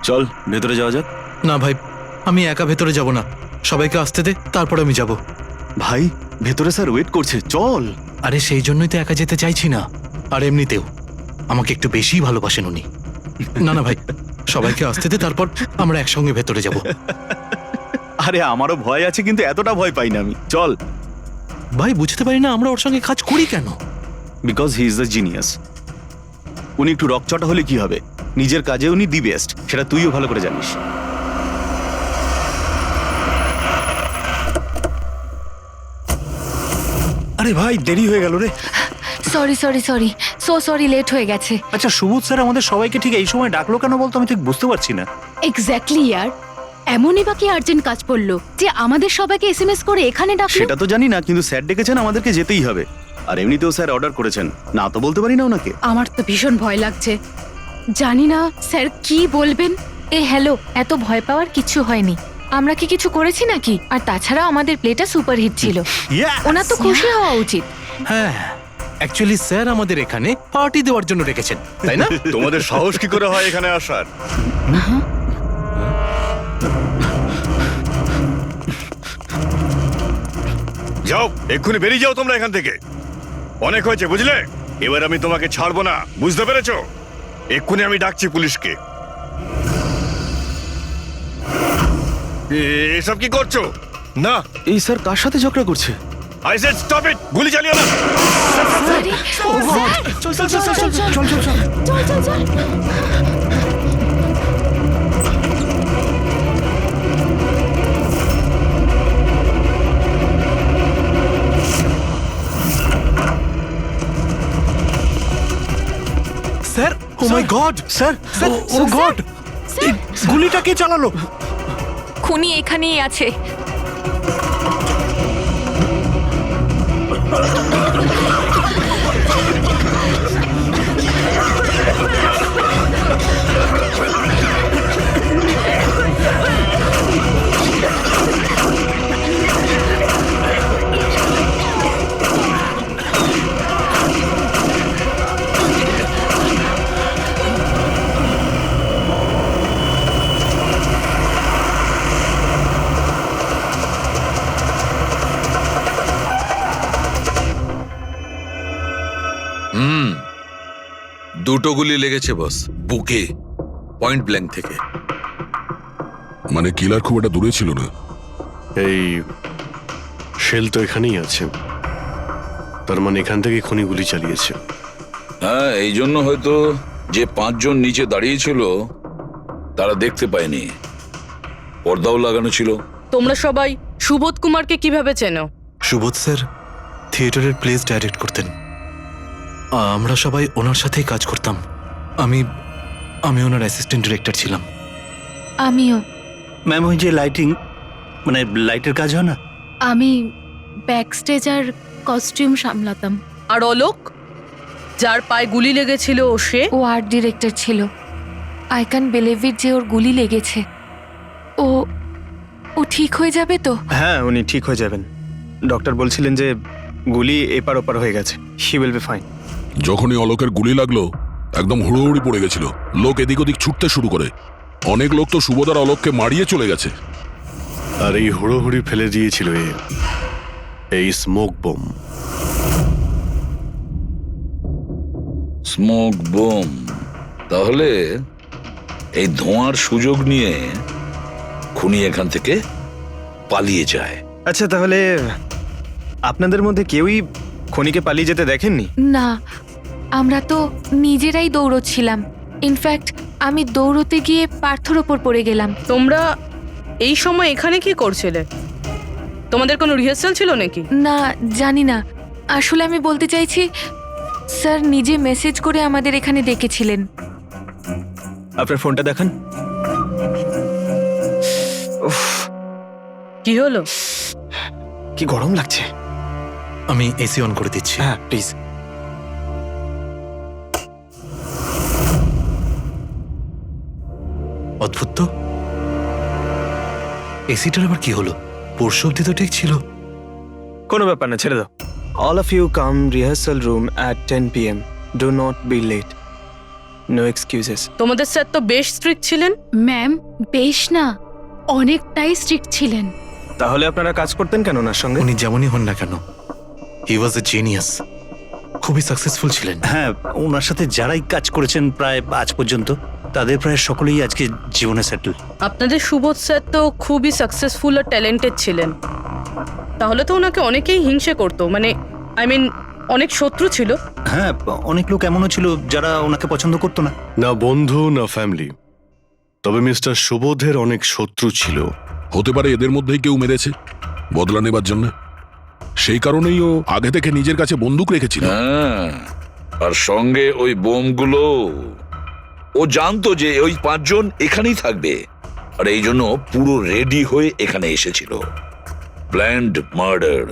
চল ভেতরে যাওয়া যাক। না ভাই, আমি একা ভেতরে যাব না, সবাইকে আসতে দে, তারপর আমি যাব। ভাই ভেতরে স্যার ওয়েট করছে, চল। আরে সেই জন্যই তো একা যেতে চাইছি না, আর এমনিতেও আমাকে একটু বেশি ভালোবাসেন উনি। না না ভাই, সবাইকে আসতে দে, তারপর আমরা একসঙ্গে ভেতরে যাব। আরে আমারও ভয় আছে, কিন্তু এতটা ভয় পাই না আমি, চল। ভাই বুঝতে পারি না আমরা ওর সঙ্গে কাজ করি কেন। Because he is the genius. উনি একটু রকচটা হলে কি হবে, নিজের কাজে উনি দি বেস্ট, সেটা তুইও ভালো করে জানিস। আরে ভাই দেরি হয়ে গেল রে। Sorry sorry sorry, sorry late হয়ে গেছে। আচ্ছা সুবোধ স্যার আমাদের সবাইকে ঠিক এই সময় ডাকলো কেন বলতো, আমি ঠিক বুঝতে পারছি না। এক্স্যাক্টলি ইয়ার, এমনই বা কি আর্জেন্ট কাজ পড়লো যে আমাদের সবাইকে এসএমএস করে এখানে ডাকলো? সেটা তো জানি না, কিন্তু স্যার ডেকেছেন, আমাদেরকে যেতেই হবে। আর এমনিতেও স্যার অর্ডার করেছেন, না তো বলতে পারি না ওনাকে। আমার তো ভীষণ ভয় লাগছে, জানি না স্যার কি বলবেন। হ্যালো, এত ভয় পাওয়ার কিছু হয়নি, আমরা কি কিছু করেছি নাকি? আর তাছাড়া আমাদের প্লেটা সুপারহিট ছিল, ওনার তো খুশি হওয়া উচিত। হ্যাঁ, অ্যাকচুয়ালি স্যার আমাদের এখানে পার্টি দেওয়ার জন্য রেখেছেন, তাই না? তোমাদের সাহস কি করে হয় এখানে আসার? যাও, এক্ষুনি বেরিয়ে যাও তোমরা এখান থেকে। অনেক হয়েছে বুঝলে, এবার আমি তোমাকে ছাড়বো না, বুঝতে পেরেছো? এক্ষুনি আমি ডাকছি পুলিশকে। এসব কি করছো? না, এই স্যার কার সাথে ঝগড়া করছে? আই সেড স্টপ ইট, গুলি চালিও না। আরে, স্যার, চল চল চল চল চল চল চল চল। স্যার, ও মাই গড, স্যার স্যার, ও গড, গুলিটা কে চালালো? খুনি এখানেই আছে। দুটো গুলি লেগেছে বস, বুকে, পয়েন্ট ব্ল্যাঙ্ক থেকে। মানে কিলার খুব একটা দূরে ছিল না। এই শেল তো এখানেই আছে, তার মানে এখান থেকে খুনি গুলি চালিয়েছে। হ্যাঁ, এই জন্য হয়তো যে 5 জন নিচে দাঁড়িয়েছিল তারা দেখতে পায়নি, পর্দাও লাগানো ছিল। তোমরা সবাই সুবোধ কুমারকে কিভাবে চেনো? সুবোধ স্যার থিয়েটারের প্লেস ডাইরেক্ট করতেন, আমরা সবাই ওনার সাথেই কাজ করতাম। আমি ওনার অ্যাসিস্ট্যান্ট ডিরেক্টর ছিলাম। আমিও। ম্যাম ওই যে লাইটিং, মানে লাইটের কাজ হয় না? আমি ব্যাক স্টেজ আর কস্টিউম সামলাতাম। আর অলোক, যার পায়ে গুলি লেগেছিল, সে? ও আর্ট ডিরেক্টর ছিল। আই ক্যান বিলিভ ইট যে ওর গুলি লেগেছে। ও ঠিক হয়ে যাবে তো? হ্যাঁ উনি ঠিক হয়ে যাবেন, ডক্টর বলছিলেন যে গুলি এপার ওপার হয়ে গেছে, শি উইল বি ফাইন। যখনই অলোকের গুলি লাগলো একদম হুড়োহুড়ি পড়ে গেছিল, লোক এদিক ওদিক ছুটতে শুরু করে। অনেক লোক তো সুবোধ আর অলোককে মারিয়ে চলে গেছে। আর এই হুড়োহুড়ি ফেলে দিয়েছিল এই স্মোক বোম। Smoke bomb? তাহলে এই ধোঁয়ার সুযোগ নিয়ে খুনি এখান থেকে পালিয়ে যায়। আচ্ছা তাহলে আপনাদের মধ্যে কেউই খনিকে পালিয়ে যেতে দেখেননি? না, আমরা তো নিজেরাই দৌড়চ্ছিলাম। ইনফ্যাক্ট আমি দৌড়তে গিয়ে পার্থর ওপর পড়ে গেলাম। তোমরা এই সময় এখানে কি করছিলে? তোমাদের কোনো রিহার্সাল ছিল নাকি? না, জানি না। আসলে আমি বলতে চাইছি, স্যার নিজে মেসেজ করে আমাদের এখানে ডেকেছিলেন। আপনার ফোনটা দেখান। উফ, কি হলো? কি গরম লাগছে। আমি এসি অন করে দিচ্ছি। হ্যাঁ প্লিজ। অদ্ভুত তো, এসিটার আবার কি হলো? পরশু অব্দি তো ঠিক ছিল। কোনো ব্যাপার না, ছেড়ে দাও। All of you come rehearsal room at 10 p.m. Do not be late. No excuses. তোমাদের স্যার তো বেশ স্ট্রিক্ট ছিলেন। ম্যাম বেশ না, অনেকটাই স্ট্রিক্ট ছিলেন। তাহলে আপনারা কাজ করতেন কেন ওনার সঙ্গে? উনি যেমনই হন না কেন, হি ওয়াজ এ জিনিয়াস, খুবই সাকসেসফুল ছিলেন। হ্যাঁ, ওনার সাথে যারাই কাজ করেছেন প্রায় আজ পর্যন্ত, তাদের প্রায় সকলেই আজকে জীবনে সেটেল। আপনাদের সুবোধ স্যার তো খুবই সাকসেসফুল আর ট্যালেন্টেড ছিলেন, তাহলে তো ওনাকে অনেকেই হিংসে করতো, মানে আই মিন অনেক শত্রু ছিল। হ্যাঁ, অনেক লোক এমনও ছিল যারা ওনাকে পছন্দ করতো না। না বন্ধু না ফ্যামিলি, তবে মিস্টার সুবোধের অনেক শত্রু ছিল। হতে পারে এদের মধ্যেই কেউ মেরেছে বদলা নেবার জন্য। সেই কারণেই ও আগে থেকে নিজের কাছে বন্দুক রেখেছিল। হ্যাঁ, আর সঙ্গে ওই বোমগুলো। ও জানতো যে ওই 5 জন এখানেই থাকবে, আর এই জন্য পুরো রেডি হয়ে এখানে এসেছিল। Planned murder.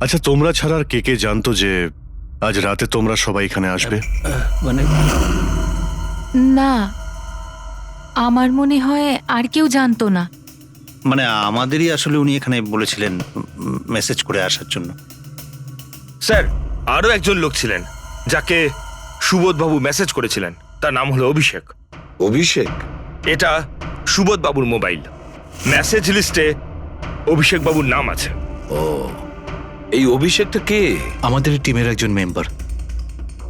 আচ্ছা, তোমরা ছাড়া আর কে কে জানতো যে আজ রাতে তোমরা সবাই এখানে আসবে? মানে না, আমার মনে হয় আর কেউ জানতো না। মানে আমাদেরই আসলে উনি এখানে বলেছিলেন মেসেজ করে আসার জন্য। স্যার, আরো একজন লোক ছিলেন যাকে সুবোধবাবু মেসেজ করেছিলেন, তার নাম হলো অভিষেক। অভিষেক? এটা সুবোধবাবুর মোবাইল। মেসেজ লিস্টে অভিষেক বাবুর নাম আছে। ও, এই অভিষেকটা কে? আমাদের টিমের একজন member,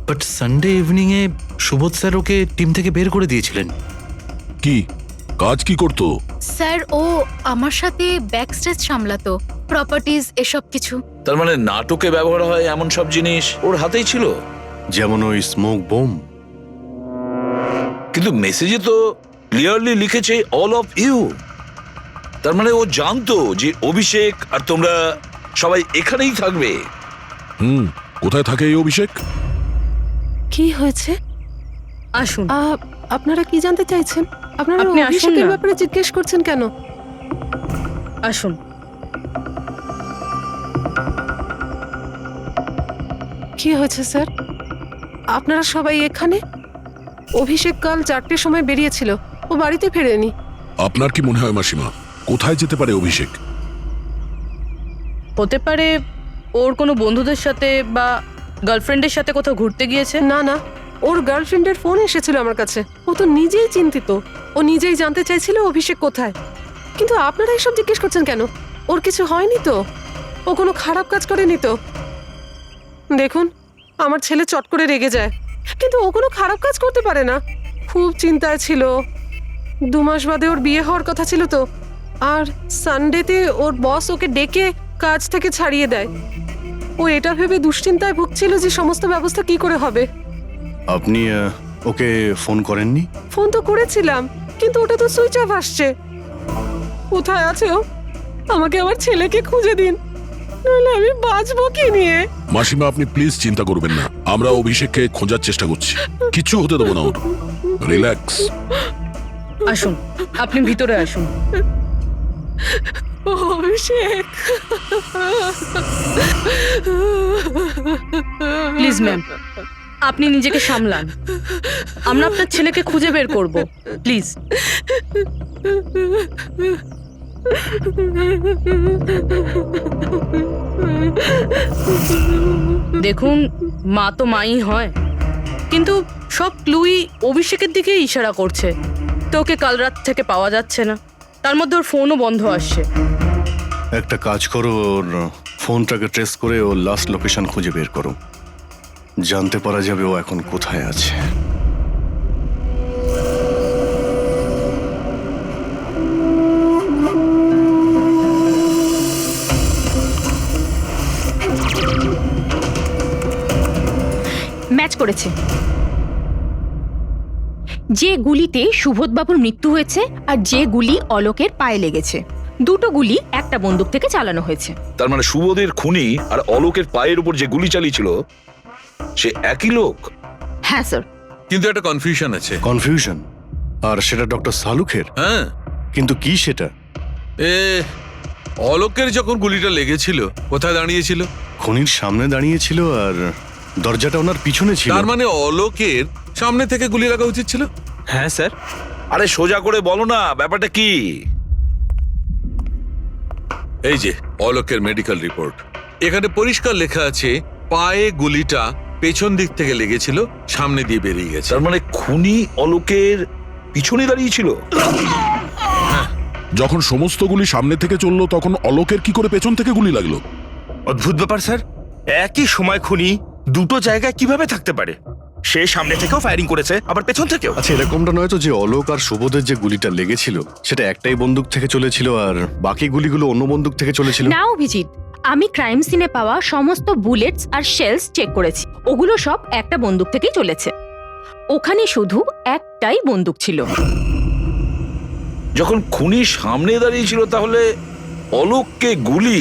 but Sunday evening A Subodh sir okay team থেকে বের করে দিয়েছিলেন। কি কাজ কি করতো? স্যার ও আমার সাথে ব্যাকস্টেজ সামলাতো, প্রপার্টিজ এসব কিছু। তার মানে নাটকে ব্যবহার হয় এমন সব জিনিস ওর হাতেই ছিল। যেমন ওই স্মোক বোম। কিন্তু মেসেজে তো ক্লিয়ারলি লিখেছে অল অফ ইউ। তার মানে ও জানতো যে অভিষেক আর তোমরা সবাই এখানেই থাকবে। কোথায় থাকে এই অভিষেক? কি হয়েছে? আসুন। আপনারা কি জানতে চাইছেন? আপনারা আপনি আসুন অভিষেকের না। ব্যাপারে জিজ্ঞেস করছেন কেন? আসুন। কি হয়েছে স্যার? আপনারা সবাই এখানে? অভিষেক কাল 4টের সময় বেরিয়েছিল, ও বাড়িতে ফেরেনি। আপনার কি মনে হয় মাসিমা, কোথায় যেতে পারে অভিষেক? হতে পারে ওর কোনো বন্ধুদের সাথে বা গার্লফ্রেন্ডের সাথে কোথাও ঘুরতে গিয়েছে। না না, ওর গার্লফ্রেন্ডের ফোন এসেছিল আমার কাছে। ও তো নিজেই চিন্তিত, ও নিজেই জানতে চাইছিল অভিষেক কোথায়। কিন্তু আপনারা এসব জিজ্ঞেস করছেন কেন? ওর কিছু হয়নি তো? ও কোনো খারাপ কাজ করেনি তো? দেখুন, আমার ছেলে চট করে রেগে যায়, কিন্তু ও কোনো খারাপ কাজ করতে পারে না। খুব চিন্তায় ছিল। 2 মাস বাদে ওর বিয়ে হওয়ার কথা ছিল তো, আর সানডেতে ওর বস ওকে ডেকে কাজ থেকে ছাড়িয়ে দেয়। ও এটা ভেবে দুশ্চিন্তায় ভুগছিল যে সমস্ত ব্যবস্থা কি করে হবে। আপনি ওকে ফোন করেননি? ফোন তো করেছিলাম, কিন্তু ওটা তো সুইচ অফ আসছে। কোথায় আছে ও? আমাকে আমার ছেলেকে খুঁজে দিন, নইলে আমি বাঁচবো কি নিয়ে? মাসিমা, আপনি প্লিজ চিন্তা করবেন না, আমরা অভিষেককে খোঁজার চেষ্টা করছি। কিচ্ছু হতে দেবো না ওর। রিল্যাক্স। আসুন, আপনি ভিতরে আসুন। অভিষেক, প্লিজ ম্যাম, আপনি নিজেকে সামলান। আমরা আপনার ছেলেকে খুঁজে বের করব, প্লিজ। দেখুন, মা তো মাই হয়, কিন্তু সব ক্লুই অভিষেকের দিকে ইশারা করছে। তো ওকে কাল রাত থেকে পাওয়া যাচ্ছে না, তার মধ্যে ওর ফোনও বন্ধ আসছে। একটা কাজ করো, ওর ফোনটাকে ট্রেস করে ওর লাস্ট লোকেশন খুঁজে বের করো। জানতে পারা যাবে ও এখন কোথায় আছে। ম্যাচ করেছে। যে গুলিতে সুবোধবাবুর মৃত্যু হয়েছে আর যে গুলি অলোকের পায়ে লেগেছে, দুটো গুলি একটা বন্দুক থেকে চালানো হয়েছে। তার মানে সুবোধের খুনি আর অলোকের পায়ের উপর যে গুলি চালিয়েছিল সে একই লোক। হ্যাঁ স্যার। কিন্তু একটা কনফিউশন আছে। কনফিউশন? আর সেটা ডক্টর সালুখের? হ্যাঁ, কিন্তু কি সেটা? অলোকের যখন গুলিটা লেগেছিল কোথায় দাঁড়িয়েছিল? খনির সামনে দাঁড়িয়েছিল আর দরজাটা ওনার পিছনে ছিল। তার মানে অলোকের সামনে থেকে গুলি লাগা উচিত ছিল। হ্যাঁ স্যার। আরে সোজা করে বলো না, ব্যাপারটা কি? এই যে অলোকের মেডিকেল রিপোর্ট, এখানে পরিষ্কার লেখা আছে পায়ে গুলিটা পেছন দিক থেকে লেগেছিল, সামনে দিয়ে বেরিয়ে গেছে। তার মানে খুনি অলোকের পিছনে দাঁড়িয়েছিল। যখন সমস্ত গুলি সামনে থেকে চললো তখন অলোকের কি করে পেছন থেকে গুলি লাগলো? অদ্ভুত ব্যাপার স্যার, একই সময় খুনি দুটো জায়গায় কিভাবে থাকতে পারে? সে সামনে থেকেও ফায়ারিং করেছে, আবার পেছন থেকেও। আচ্ছা, এরকমটা নয় তো যে অলোক আর সুবোধের যে গুলিটা লেগেছিল সেটা একটাই বন্দুক থেকে চলেছিল আর বাকি গুলিগুলো অন্য বন্দুক থেকে চলেছিল? না অভিজিৎ, আমি ক্রাইম সিনে পাওয়া সমস্ত বুলেটস আর শেলস চেক করেছি, ওগুলো সব একটা বন্দুক থেকেই চলেছে। ওখানে শুধু একটাই বন্দুক ছিল। যখন খুনি সামনে দাঁড়িয়েছিল তাহলে অলোককে গুলি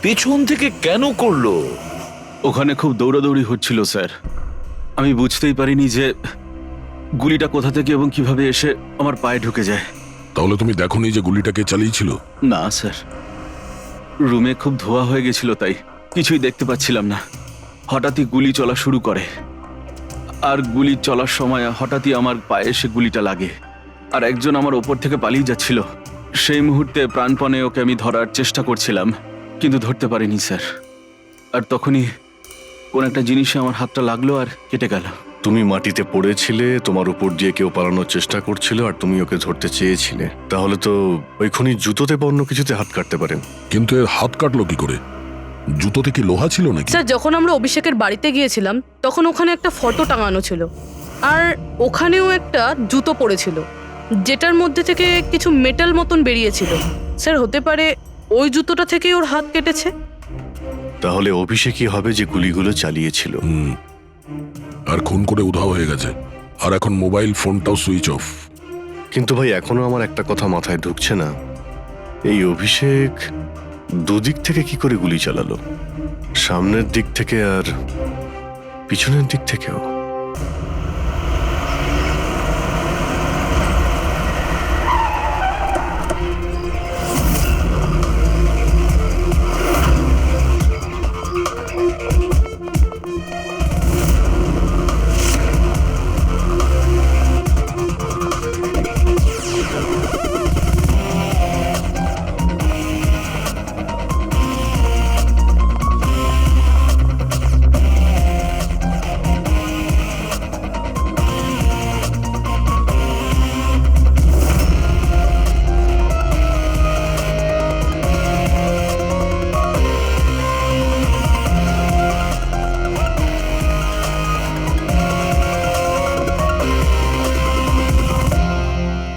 পেছন থেকে কেন করলো? ওখানে খুব দৌড়াদৌড়ি হচ্ছিল স্যার, আমি বুঝতেই পারিনি যে গুলিটা কোথা থেকে এবং কিভাবে এসে আমার পায়ে ঢুকে যায়। তাহলে তুমি দেখোনি যে গুলিটাকে চালিয়েছিল? না স্যার, রুমে খুব ধোয়া হয়ে গেছিল, তাই কিছুই দেখতে পাচ্ছিলাম না। হঠাৎই গুলি চলা শুরু করে, আর গুলি চলার সময় হঠাৎই আমার পায়ে এসে গুলিটা লাগে, আর একজন আমার ওপর থেকে পালিয়ে যাচ্ছিল। সেই মুহূর্তে প্রাণপণে ওকে আমি ধরার চেষ্টা করছিলাম, কিন্তু ধরতে পারিনি স্যার। আর তখনই কোন একটা জিনিসে আমার হাতটা লাগলো আর কেটে গেল। তুমি মাটিতে পড়েছিলে, তোমার উপর দিয়ে কেউ পালানোর চেষ্টা করছিল আর তুমি ওকে ধরতে চেয়েছিলে। তাহলে তো ওই খুনি জুতোতে বা অন্য কিছুতে হাত কাটতে পারেন। কিন্তু এর হাত কাটলো কি করে? জুতোতে কি লোহা ছিল নাকি? স্যার, যখন আমরা অভিষেকের বাড়িতে গিয়েছিলাম তখন ওখানে একটা ফটো টাঙানো ছিল, আর ওখানেও একটা জুতো পড়েছিল যেটার মধ্যে থেকে কিছু মেটাল মতন বেরিয়েছিল। স্যার, হতে পারে ওই জুতোটা থেকেই ওর হাত কেটেছে। তাহলে অভিষেকই হবে যে গুলিগুলো চালিয়েছিল। আর খুন করে উধাও হয়ে গেছে, আর এখন মোবাইল ফোনটাও সুইচ অফ। কিন্তু ভাই, এখনো আমার একটা কথা মাথায় ঢুকছে না, এই অভিষেক দুদিক থেকে কি করে গুলি চালালো? সামনের দিক থেকে আর পিছনের দিক থেকেও।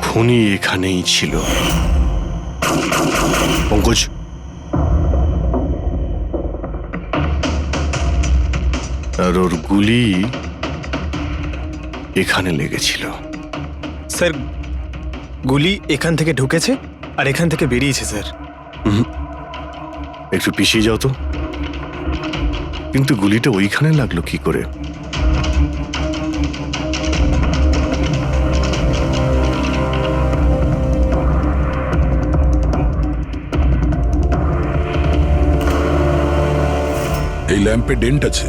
খুনি এখানেই ছিল। পঙ্কজ, আর ওর গুলি এখানে লেগেছিল। স্যার, গুলি এখান থেকে ঢুকেছে আর এখান থেকে বেরিয়েছে স্যার। একটু পিছিয়ে যাও তো। কিন্তু গুলিটা ওইখানে লাগলো কি করে? এই ল্যাম্পে ডেন্ট আছে।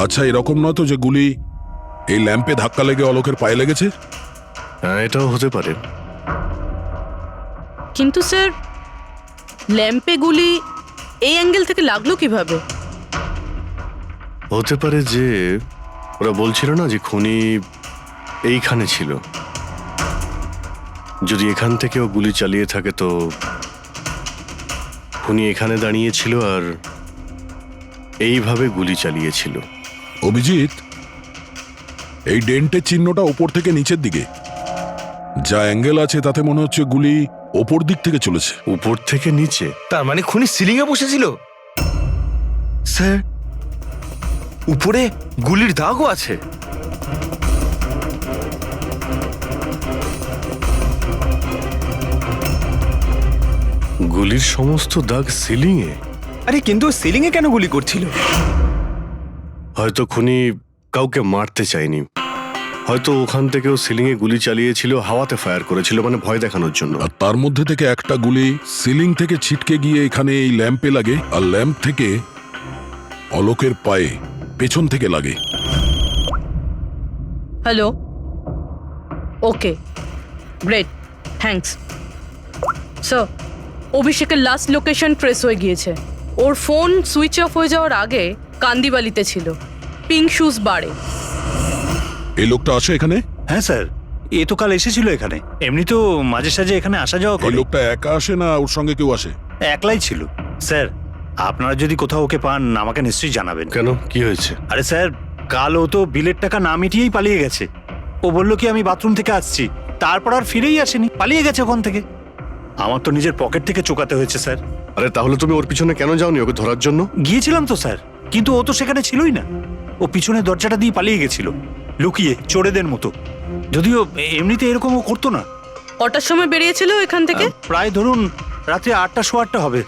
আচ্ছা, এরকম নয় তো যে গুলি এই ল্যাম্পে ধাক্কা লেগে অলোকের পায়ে লেগেছে? হ্যাঁ, এটাও হতে পারে। কিন্তু স্যার, ল্যাম্পে গুলি এই অ্যাঙ্গেল থেকে লাগলো কিভাবে? হতে পারে যে ওরা বলছিল না যে খুনি এইখানে ছিল। যদি এখান থেকেও গুলি চালিয়ে থাকে তো খুনি এখানে দাঁড়িয়েছিল আর এইভাবে গুলি চালিয়েছিল। অভিজিৎ, এই ডেন্টের চিহ্নটা ওপর থেকে নিচের দিকে, যা অ্যাঙ্গেল আছে তাতে মনে হচ্ছে গুলি ওপর দিক থেকে চলেছে। উপর থেকে নিচে? তার মানে খুনি সিলিং এ বসেছিল। স্যার, উপরে গুলির দাগও আছে। গুলির সমস্ত দাগ সিলিং এ? আরে কিন্তু সিলিং এ কেন গুলি করছিল? হয়তো খুনি কাউকে মারতে চায়নি, হয়তো ওখান থেকেও সিলিং এ গুলি চালিয়েছিল, হাওয়াতে ফায়ার করেছিল, মানে ভয় দেখানোর জন্য। আর তার মধ্যে থেকে একটা গুলি সিলিং থেকে ছিটকে গিয়ে এখানে এই ল্যাম্পে লাগে, আর ল্যাম্প থেকে অলোকের পায়ে পেছন থেকে লাগে। হ্যালো, ওকে, গ্রেট, থ্যাঙ্কস। স্যার, অভিষেকের লাস্ট লোকেশন ট্রেস হয়ে গিয়েছে। ওর ফোন সুইচ অফ হয়ে যাওয়ার আগে কান্দিবালিতে ছিল, পিঙ্ক শুজ বারে। এই লোকটা আসে এখানে? হ্যাঁ স্যার, এ তো কাল এসেছিল এখানে। এমনি তো মাঝে সাঝে এখানে আসা যাওয়া এই করে। লোকটা একা আসে না ওর সঙ্গে কেউ আসে? একলাই ছিল। স্যার, আপনারা যদি কোথাও ওকে পান আমাকে নিশ্চয়ই জানাবেন। কেন, কি হয়েছে? আরে স্যার, কাল ও তো বিলের টাকা না মিটিয়েই পালিয়ে গেছে। ও বলল কি আমি বাথরুম থেকে আসছি, তারপর আর ফিরেই আসেনি, পালিয়ে গেছে ওখান থেকে। আমার তো নিজের পকেট থেকে চোকাতে হয়েছে স্যার। আরে তাহলে তুমি ওর পিছনে কেন যাওনি ওকে ধরার জন্য? গিয়েছিলাম তো স্যার, কিন্তু ও তো সেখানে ছিলই না। ও পিছনে দরজাটা দিয়ে পালিয়ে গেছিল, লুকিয়ে চোরেদের মতো। যদিও এমনিতে এরকম ও করতো না। কটার সময় বেরিয়েছিল এখান থেকে? প্রায় ধরুন রাত্রে 8টা সোয়া 8টা হবে।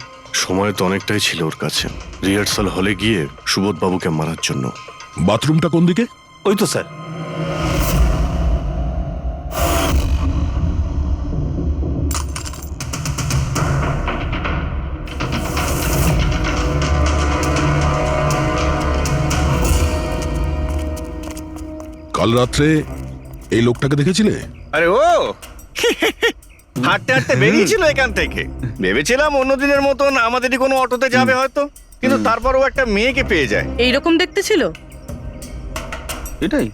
সময় তো অনেকটাই ছিল ওর কাছে রিহার্সাল হলে গিয়ে সুবোধ বাবুকে মারার জন্য। বাথরুমটা কোন দিকে? ওই তো স্যার। কাল রাত্রে এই লোকটাকে দেখেছিলে? আরে ও হাঁটতে হাঁটতে বেরিয়েছিল এখান থেকে। ভেবেছিলাম অন্য দিনের মতন আমাদেরই কোনো অটোতে যাবে হয়তো, কিন্তু তারপর ও একটা মেয়েকে পেয়ে যায়। এইরকম দেখতে ছিল? এটাই।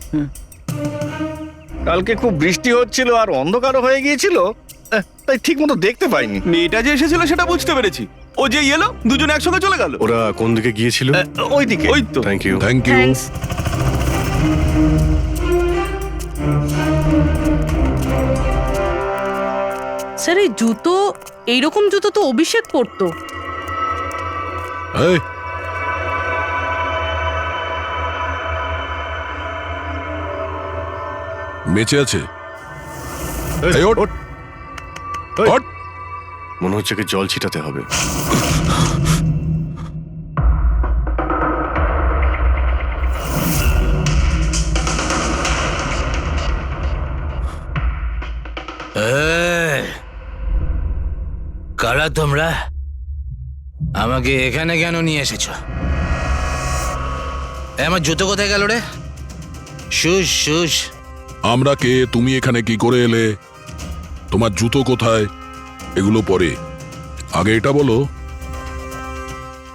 কালকে খুব বৃষ্টি হচ্ছিল আর অন্ধকারও হয়ে গিয়েছিল, তাই ঠিক মতো দেখতে পাইনি। মেয়েটা যে এসেছিল সেটা বুঝতে পেরেছি। ও যে এলো দুজনে একসঙ্গে চলে গেল। ওরা কোন দিকে গিয়েছিল? ওইদিকে। ওই তো। Thank you. Thank you. Thanks. Sir, এই জুতো, এইরকম জুতো তো অভিষেক পরতো। এই, বেঁচে আছে? এই, ওঠ। ওঠ। মনে হচ্ছে কি জল ছিটাতে হবে। কারা তোমরা? আমাকে এখানে কেন নিয়ে এসেছো? আমার জুতো কোথায় গেল রে? Shoes shoes. আমরা কে, তুমি এখানে কি করে এলে, তোমার জুতো কোথায়, এগুলো পরে। আগে এটা বলো,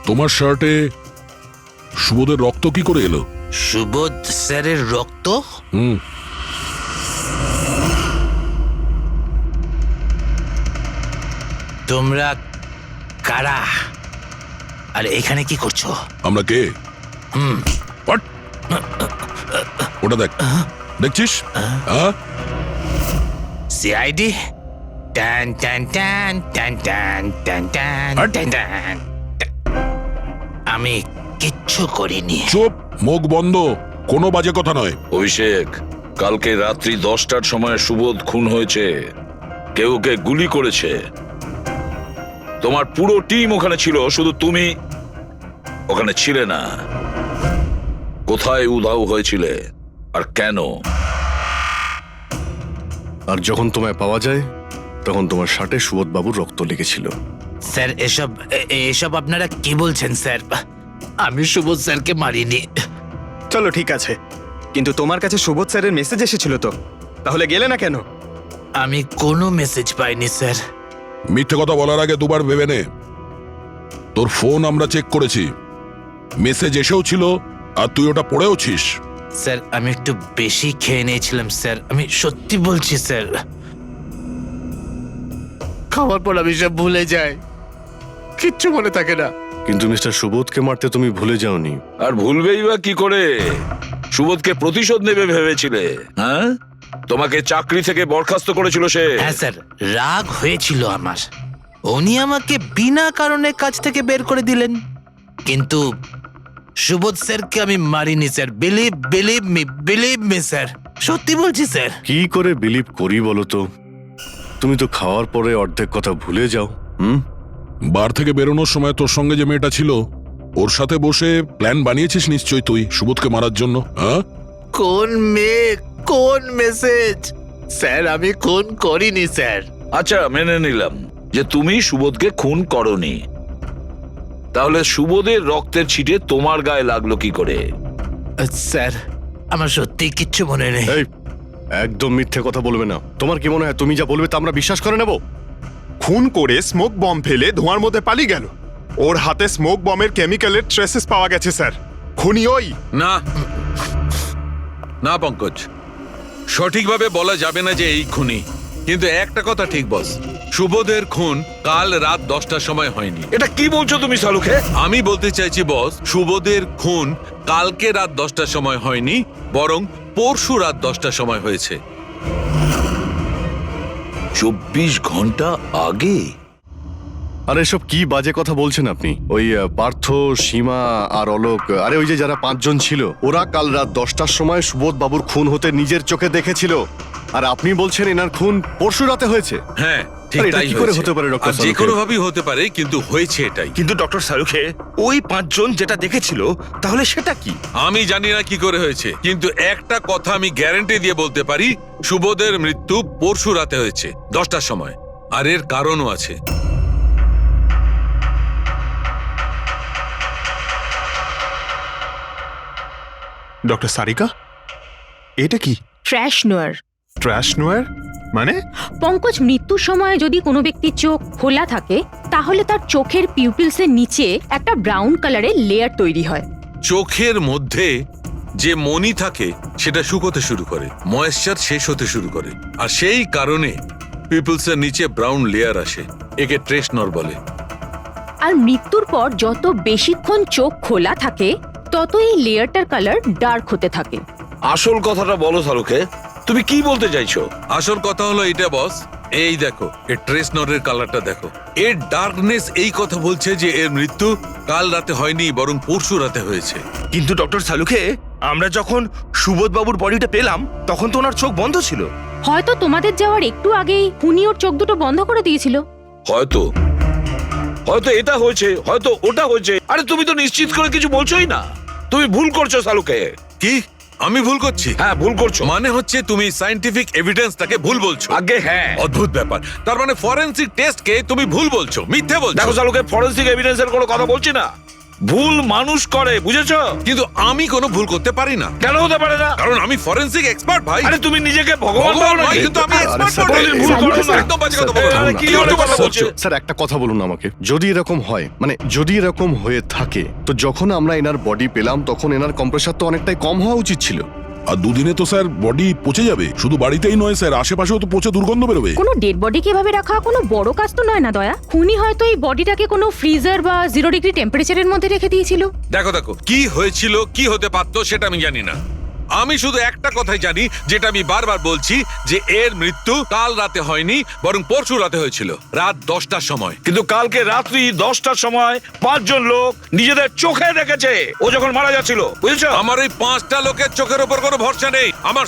তোমার শার্টে সুবোধের রক্ত কি করে এলো? সুবোধ স্যারের রক্ত? হুম। তোমরা কারা আর এখানে কি করছো? আমরা কে? What? ওটা দেখ, দেখছিস? সিআইডি? টান টান টান টান টান টান টান টান টান। আমি কিচ্ছু করিনি। চুপ, মুখ বন্ধ, কোনো বাজে কথা নয়। অভিষেক, কালকে রাত্রি 10টার সময় সুবোধ খুন হয়েছে। কেউ ওকে গুলি করেছে। তোমার পুরো টিম ওখানে ছিল, শুধু তুমি ওখানে ছিলে না। কোথায় উধাও হয়েছিলে আর কেন? আর যখন তোমায় পাওয়া যায় তখন তোমার শার্টে সুবোধ বাবুর রক্ত লেগেছিল। স্যার, এসব আপনারা কি বলছেন স্যার? আমি সুবোধ স্যারকে মারিনি। চলো ঠিক আছে, কিন্তু তোমার কাছে সুবোধ স্যারের মেসেজ এসেছিল তো, তাহলে গেলে না কেন? আমি কোনো মেসেজ পাইনি স্যার। মিথ্যে কথা বলার আগে দুবার ভেবে নে। তোর ফোন আমরা চেক করেছি, মেসেজ এসেও ছিল আর তুই ওটা পড়েওছিস। স্যার, আমি একটু বেশি খেয়ে নিয়েছিলাম স্যার, আমি সত্যি বলছি স্যার। খাওয়ার পর আমি সব ভুলে যাই, কিচ্ছু মনে থাকে না। কিন্তু মিস্টার সুবোধকে মারতে তুমি ভুলে যাওনি। আর ভুলবেই বা কি করে? সুবোধকে প্রতিশোধ নেবে ভেবেছিলে? হ্যাঁ, তোমাকে চাকরি থেকে বরখাস্ত করেছিল সে। হ্যাঁ স্যার, রাগ হয়েছিল আমার। উনি আমাকে বিনা কারণে কাজ থেকে বের করে দিলেন, কিন্তু সুবোধ স্যারকে আমি মারিনি স্যার। বিলিভ মি স্যার, সত্যি বলছি স্যার। কি করে বিলিভ করি বলো তো? তুমি তো খাওয়ার পরে অর্ধেক কথা ভুলে যাও। বার থেকে বেরোনোর সময় তোর সঙ্গে যে মেয়েটা ছিল ওর সাথে বসে প্ল্যান বানিয়েছিস নিশ্চয়ই তুই সুবোধকে মারার জন্য। হ্যাঁ, কোন মেয়ে, কোন মেসেজ? স্যার, আমি খুন করিনি স্যার। আচ্ছা, মেনে নিলাম যে তুমি সুবোধকে খুন করনি, তাহলে সুবোধের রক্তের ছিটে তোমার গায়ে লাগলো কি করে? স্যার, আমার সত্যি কিচ্ছু মনে নেই। এই, একদম মিথ্যে কথা বলবে না। তোমার কি মনে হয় তুমি যা বলবে তা আমরা বিশ্বাস করে নেব? খুন করে স্মোক বম ফেলে ধোঁয়ার মধ্যে পালিয়ে গেল। ওর হাতে স্মোক বমের কেমিক্যালের ট্রেসেস পাওয়া গেছে স্যার। খুনি ওই। না না পঙ্কজ, সঠিকভাবে বলা যাবে না যে এই খুনি, কিন্তু একটা কথা ঠিক বস, সুবোধের খুন কাল রাত 10টার সময় হয়নি। এটা কি বলছো তুমি সালুকে? আমি বলতে চাইছি বস, সুবোধের খুন কালকে রাত 10টার সময় হয়নি, বরং পরশু রাত 10টার সময় হয়েছে। 24 ঘন্টা আগে? আর এসব কি বাজে কথা বলছেন আপনি? ওই পার্থ, সীমা আর অলোক, আরে ওই যে যারা 5 জন ছিল, ওরা কাল রাত 10টার সময় সুবোধ বাবুর খুন হতে নিজের চোখে দেখেছিল। আর আপনি বলছেন এনার খুন পরশু রাতে হয়েছে? হ্যাঁ ঠিক আরে এটা তাই কি করে হয়েছে। হতে পারে ডক্টর আর যে সালুখে? কোনো ভাবেই হতে পারে, কিন্তু হয়েছে এটাই। কিন্তু ডক্টর সালুখে, ওই 5 জন যেটা দেখেছিল তাহলে সেটা কি? আমি জানি না কি করে হয়েছে, কিন্তু একটা কথা আমি গ্যারান্টি দিয়ে বলতে পারি, সুবোধের মৃত্যু পরশু রাতে হয়েছে 10টার সময়। আর এর কারণও আছে। ডক্টর সারিকা, এটা কি? ট্র্যাশ নোয়ার। ট্র্যাশ নোয়ার মানে? পঙ্কজ, মৃত্যুর সময় যদি কোনো ব্যক্তির চোখ খোলা থাকে তাহলে তার চোখের পিউপিলসের নিচে একটা ব্রাউন কালারের লেয়ার তৈরি হয়। চোখের মধ্যে যে মনি থাকে সেটা শুকোতে শুরু করে, ময়েশ্চার শেষ হতে শুরু করে, আর সেই কারণে পিপলসের নিচে ব্রাউন লেয়ার আসে। একে ট্রেস নর বলে। আর মৃত্যুর পর যত বেশিক্ষণ চোখ খোলা থাকে তত এই লেয়ারটার কালার ডার্ক হতে থাকে। আসল কথাটা বলো সালুকে, তুমি কি বলতে চাইছো? আসল কথা হলো এটা বস, এই দেখো এর ট্রেস নরের কালারটা দেখো, এর ডার্কনেস এই কথা বলছে যে এর মৃত্যু কাল রাতে হয়নি, বরং পরশু রাতে হয়েছে। কিন্তু ডক্টর সালুখে, আমরা যখন সুবোধ বাবুর বডিটা পেলাম তখন তো ওনার চোখ বন্ধ ছিল। হয়তো তোমাদের যাওয়ার একটু আগেই হুনি ওর চোখ দুটো বন্ধ করে দিয়েছিল। হয়তো হয়তো এটা হয়েছে, হয়তো ওটা হয়েছে। আরে তুমি তো নিশ্চিত করে কিছু বলছোই না। তুমি ভুল করছো সালুকে। কি আমি ভুল করছি? হ্যাঁ ভুল করছো। মানে হচ্ছে তুমি সায়েন্টিফিক এভিডেন্সটাকে ভুল বলছো। আগে হ্যাঁ। অদ্ভুত ব্যাপার, তার মানে ফরেনসিক টেস্টকে তুমি ভুল বলছো, মিথ্যে বলছো। দেখো সালুকে, ফরেনসিক এভিডেন্সের কোনো কথা বলছি না। ভুল মানুষ করে, বুঝেছো? কিন্তু আমি কোনো ভুল করতে পারি না। কেন হতে পারে না? কারণ আমি ফরেনসিক এক্সপার্ট ভাই। আরে তুমি নিজেকে ভগবান ভাবো নয়, নাকি? কিন্তু আমি আরে এক্সপার্ট স্যার, বটে। ভুল করো না। একদম বাজে কথা বলো না। আরে কি ধরনের কথা বলছো? স্যার একটা কথা বলুন আমাকে, যদি এরকম হয়, মানে যদি এরকম হয়ে থাকে, তো যখন আমরা এনার বডি পেলাম তখন এনার কম্প্রেসার তো অনেকটাই কম হওয়া উচিত ছিল। আর দুদিনে তো স্যার বডি পচে যাবে। শুধু বাড়িতেই নয় স্যার, আশেপাশেও তো পচে দুর্গন্ধ বেরোবে। কোনো ডেড বডি কিভাবে রাখা কোনো বড় কাজ তো নয় না দয়া। খুনি হয়তো এই বডিটাকে কোনো ফ্রিজার বা 0 ডিগ্রি টেম্পারেচারের মধ্যে রেখে দিয়েছিল। দেখো দেখো, কি হয়েছিল কি হতে পারতো সেটা আমি জানি না। আমি শুধু একটা কথাই জানি, যেটা আমি বারবার বলছি, যে এর মৃত্যু কাল রাতে হয়নি, বরং পরশু রাতে হয়েছিল রাত 10টার সময়। কিন্তু কালকে রাত্রি 10টার সময় 5 জন লোক নিজেদের চোখে দেখেছে ও যখন মারা যাচ্ছিল, বুঝেছো? আমার ওই 5টা লোকের চোখের উপর কোনো ভরসা নেই। আমার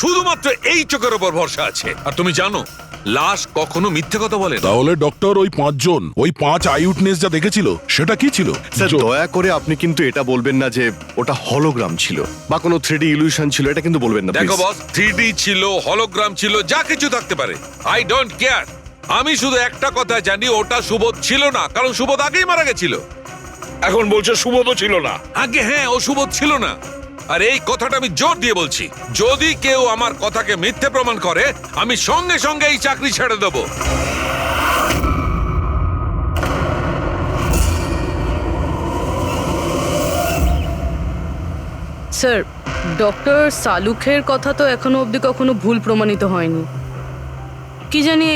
শুধুমাত্র এই চোখের উপর ভরসা আছে। আর তুমি জানো, লাশ কখনো মিথ্যে কথা বলে না। তাহলে ডক্টর ওই 5 জন, ওই 5 আই উইটনেস যা দেখেছিল সেটা কি ছিল? স্যার দয়া করে আপনি কিন্তু এটা বলবেন না যে ওটা হলোগ্রাম ছিল বা কোনো 3D ইলিউশন ছিল, এটা কিন্তু বলবেন না দেখো please। বস, 3D ছিল, হলোগ্রাম ছিল, যা কিছু থাকতে পারে, আই ডোন্ট কেয়ার। আমি শুধু একটা কথা জানি, ওটা সুবোধ ছিল না, কারণ সুবোধ আগেই মারা গেছিল। এখন বলছো সুবোধও ছিল না? আগে হ্যাঁ, ও সুবোধ ছিল না। আর এই কথাটা আমি জোর দিয়ে বলছি, যদি কেউ আমার কথাকে মিথ্যে প্রমাণ করে, আমি সঙ্গে সঙ্গে এই চাকরি ছেড়ে দেবো। স্যার, ডক্টর সালুখের কথা তো এখনো অবধি কখনো ভুল প্রমাণিত হয়নি। কি জানি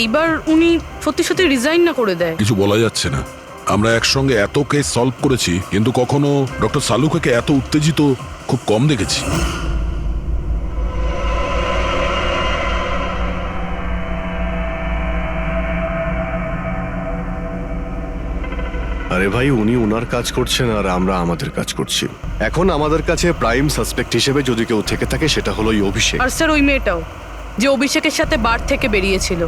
এইবার উনি সত্যি সত্যি রিজাইন না করে দেয়। কিছু বলা যাচ্ছে না। আমরা একসঙ্গে এত কেস সলভ করেছি, কিন্তু কখনো ডক্টর সালুকে এত উত্তেজিত খুব কম দেখেছি। আরে ভাই, উনি ওনার কাজ করছেন আর আমরা আমাদের কাজ করছি। এখন আমাদের কাছে প্রাইম সাসপেক্ট হিসেবে যদি কেউ থেকে থাকে সেটা হলো এই অভিষেক। আর স্যার ওই মেয়েটাও, যে অভিষেকের সাথে বার থেকে বেরিয়েছিল।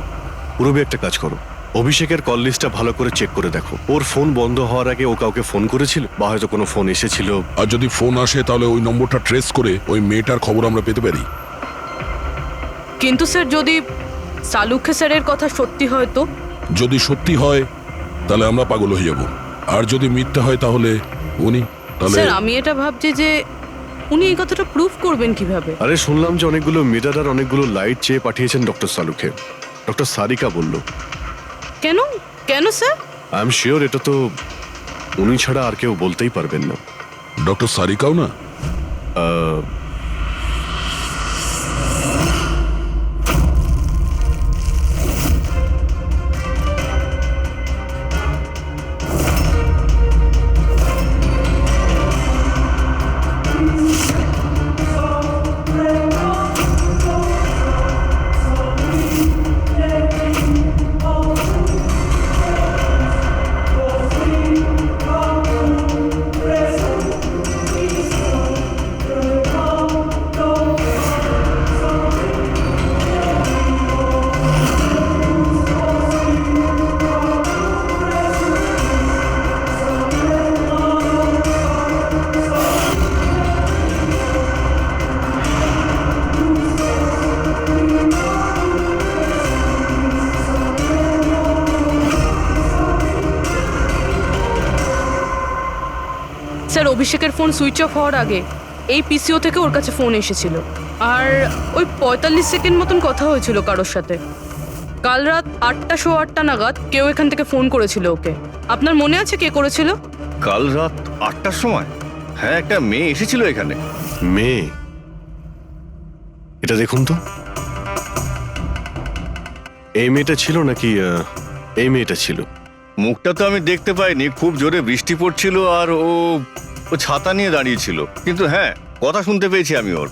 পুরবি একটা কাজ করো, অভিষেকের কল লিস্টটা ভালো করে চেক করে দেখো। ওর ফোন বন্ধ হওয়ার আগে ও কাউকে ফোন করেছিল বা হয়তো কোনো ফোন এসেছিল। আর যদি ফোন আসে তাহলে ওই নম্বরটা ট্রেস করে ওই মেয়েটার খবর আমরা পেতে পারি। কিন্তু স্যার, যদি সালুখে স্যারের কথা সত্যি হয় তো? যদি সত্যি হয় তাহলে আমরা পাগল হয়ে যাব, আর যদি মিথ্যা হয় তাহলে উনি, তাহলে স্যার আমি এটা ভাবছি যে উনি এই কথাটা প্রুফ করবেন কিভাবে? আরে শুনলাম যে অনেকগুলো মিটার আর অনেকগুলো লাইট চেয়ে পাঠিয়েছেন ডক্টর সালুকে। ডক্টর সারিকা বলল। কেন কেন স্যার? আই এম শিওর এটা তো উনি ছাড়া আর কেউ বলতেই পারবেন না। ডক্টর সারিকাও না? আহ, স্যার অভিষেকের ফোন সুইচ অফ হওয়ার আগে এই পিসিও থেকে ওর কাছে ফোন এসেছিল, আর ওই 45 সেকেন্ড মতন কথা হয়েছিল কারোর সাথে। কাল রাত 8:08 নাগাদ কেউ এখান থেকে ফোন করেছিল ওকে। আপনার মনে আছে কে করেছিল? কাল রাত 8টার সময়? হ্যাঁ, একটা মেয়ে এসেছিল এখানে। মেয়ে? এটা দেখুন তো, এই মেয়েটা ছিল নাকি এই মেয়েটা ছিল? মুখটা তো আমি দেখতে পাইনি, খুব জোরে বৃষ্টি পড়ছিল আর ও ছাতা নিয়ে দাঁড়িয়েছিল, কিন্তু হ্যাঁ কথা শুনতে পেয়েছি আমি ওর।